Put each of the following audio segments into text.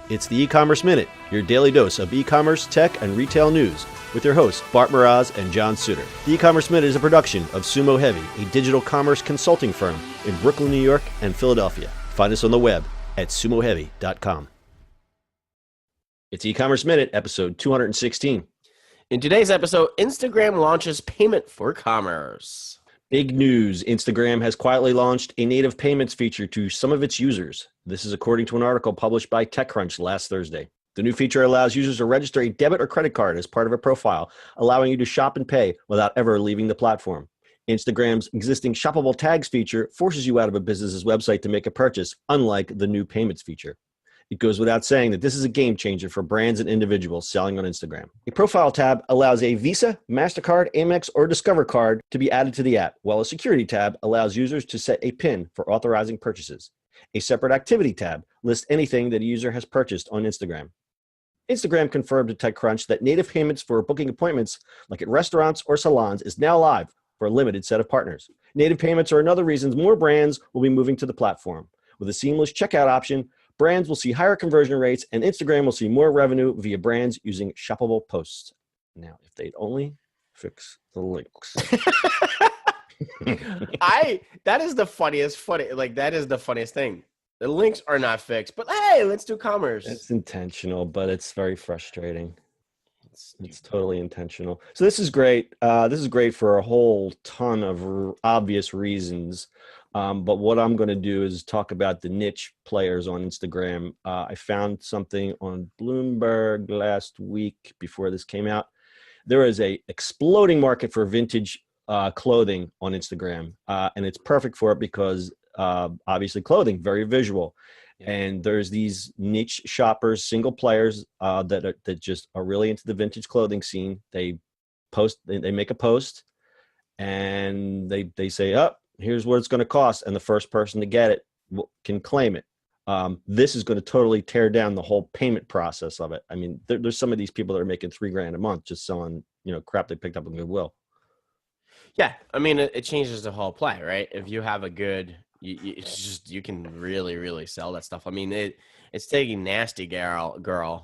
It's the E-Commerce Minute, your daily dose of e-commerce, tech, and retail news with your hosts, Bart Mraz and John Suter. The E-Commerce Minute is a production of Sumo Heavy, a digital commerce consulting firm in Brooklyn, New York, and Philadelphia. Find us on the web at sumoheavy.com. It's E-Commerce Minute, episode 216. In today's episode, Instagram launches payment for commerce. Big news. Instagram has quietly launched a native payments feature to some of its users. This is according to an article published by TechCrunch last Thursday. The new feature allows users to register a debit or credit card as part of a profile, allowing you to shop and pay without ever leaving the platform. Instagram's existing shoppable tags feature forces you out of a business's website to make a purchase, unlike the new payments feature. It goes without saying that this is a game changer for brands and individuals selling on Instagram. A profile tab allows a Visa, MasterCard, Amex, or Discover card to be added to the app, while a security tab allows users to set a PIN for authorizing purchases. A separate activity tab lists anything that a user has purchased on Instagram. Instagram confirmed to TechCrunch that native payments for booking appointments, like at restaurants or salons, is now live for a limited set of partners. Native payments are another reason more brands will be moving to the platform. With a seamless checkout option, brands will see higher conversion rates, and Instagram will see more revenue via brands using shoppable posts. Now, if they'd only fix the links. That is the funniest thing. The links are not fixed, but hey, let's do commerce. It's intentional, but it's very frustrating. It's totally intentional. So this is great. This is great for a whole ton of obvious reasons. But what I'm going to do is talk about the niche players on Instagram. I found something on Bloomberg last week before this came out. There is a exploding market for vintage clothing on Instagram, and it's perfect for it because obviously clothing, very visual. And there's these niche shoppers, single players that just are really into the vintage clothing scene. They make a post, and they say, "Oh, here's what it's going to cost," and the first person to get it can claim it. This is going to totally tear down the whole payment process of it. I mean, there's some of these people that are making $3,000 a month just selling, crap they picked up in Goodwill. Yeah, I mean, it changes the whole play, right? If you have a good, you can really, really sell that stuff. I mean, it's taking nasty gal. What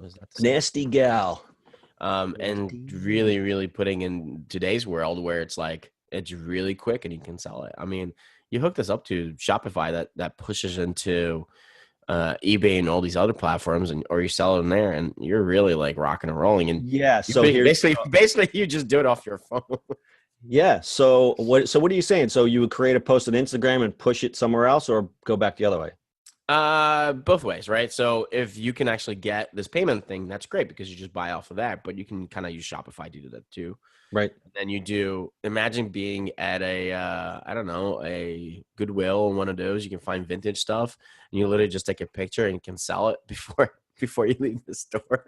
is that? Nasty gal. And really, really putting in today's world where it's like, it's really quick and you can sell it. I mean, you hook this up to Shopify that pushes into eBay and all these other platforms, or you sell it in there, and you're really like rocking and rolling. And yeah, so basically you just do it off your phone. Yeah. So what are you saying? So you would create a post on Instagram and push it somewhere else, or go back the other way? Both ways, right? So if you can actually get this payment thing, that's great because you just buy off of that, but you can kind of use Shopify to do that too. Right. And then imagine being at a Goodwill or one of those. You can find vintage stuff and you literally just take a picture and you can sell it before you leave the store.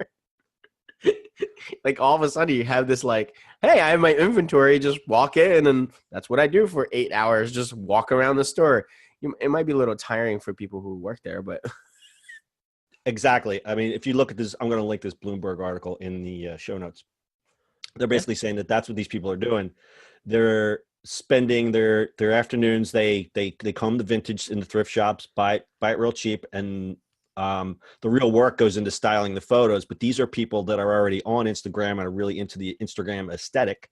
Like all of a sudden you have this like, hey, I have my inventory, just walk in, and that's what I do for 8 hours, just walk around the store. It might be a little tiring for people who work there, but exactly. I mean, if you look at this, I'm going to link this Bloomberg article in the show notes. They're basically saying that that's what these people are doing. They're spending their afternoons. They comb the vintage in the thrift shops, buy it real cheap, and the real work goes into styling the photos. But these are people that are already on Instagram and are really into the Instagram aesthetic.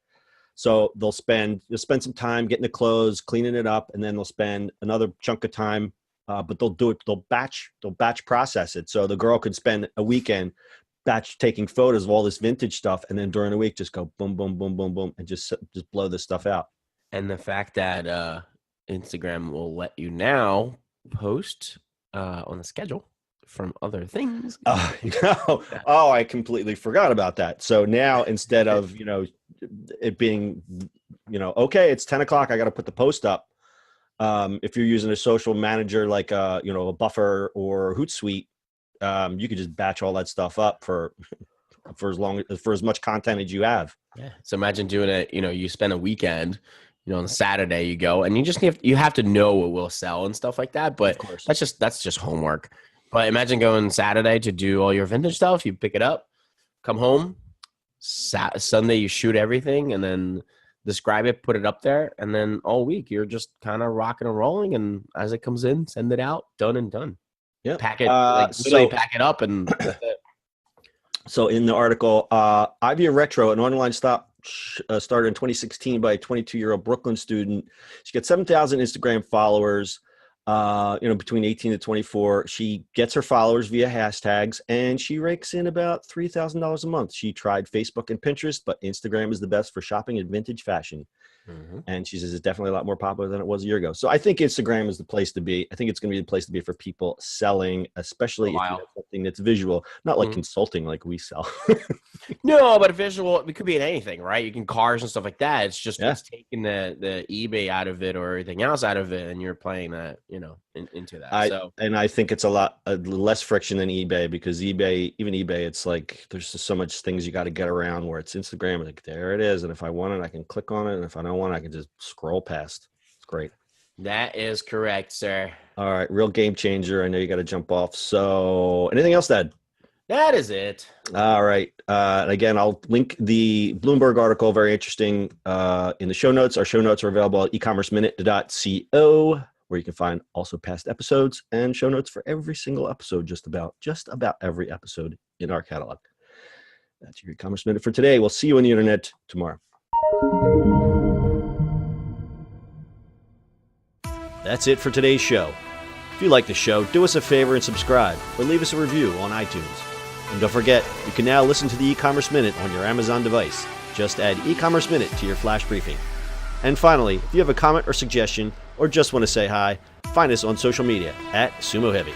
So they'll spend some time getting the clothes, cleaning it up, and then they'll spend another chunk of time. But they'll batch process it. So the girl could spend a weekend batch taking photos of all this vintage stuff, and then during the week just go boom, boom, boom, boom, boom, and just blow this stuff out. And the fact that Instagram will let you now post on the schedule from other things. I completely forgot about that. So now instead of it being okay, it's 10 o'clock, I got to put the post up. If you're using a social manager like a Buffer or Hootsuite, you could just batch all that stuff up for as much content as you have. Yeah. So imagine doing it. You spend a weekend. On Saturday you go, and you have to know what will sell and stuff like that. But that's just homework. But imagine going Saturday to do all your vintage stuff. You pick it up, come home. Sunday you shoot everything, and then describe it, put it up there, and then all week you're just kind of rocking and rolling. And as it comes in, send it out. Done and done. Yep. Pack it, like literally pack it up, and that's it. So in the article, Ivy Retro, an online stop started in 2016 by a 22-year-old Brooklyn student. She got 7,000 Instagram followers, between 18 to 24. She gets her followers via hashtags, and she rakes in about $3,000 a month. She tried Facebook and Pinterest, but Instagram is the best for shopping in vintage fashion. Mm-hmm. And she says it's definitely a lot more popular than it was a year ago. So I think Instagram is the place to be. I think it's going to be the place to be for people selling, especially if you have something that's visual, not like consulting like we sell. No, but visual, it could be in anything, right? You can cars and stuff like that. It's just it's taking the eBay out of it or everything else out of it, and you're playing that, into that. And I think it's a lot less friction than eBay, because even eBay, it's like there's just so much things you got to get around, where it's Instagram, like there it is, and if I want it, I can click on it, and if I don't want it, I can just scroll past. It's great. That is correct, sir. All right, real game changer. I know you got to jump off. So anything else, Dad? That is it. All right. Again, I'll link the Bloomberg article. Very interesting in the show notes. Our show notes are available at ecommerceminute.co, where you can find also past episodes and show notes for every single episode, just about every episode in our catalog. That's your e-commerce minute for today. We'll see you on the internet tomorrow. That's it for today's show. If you like the show, do us a favor and subscribe, or leave us a review on iTunes. And don't forget, you can now listen to the e-commerce minute on your Amazon device. Just add e-commerce minute to your flash briefing. And finally, if you have a comment or suggestion, or just want to say hi, find us on social media at Sumo Heavy.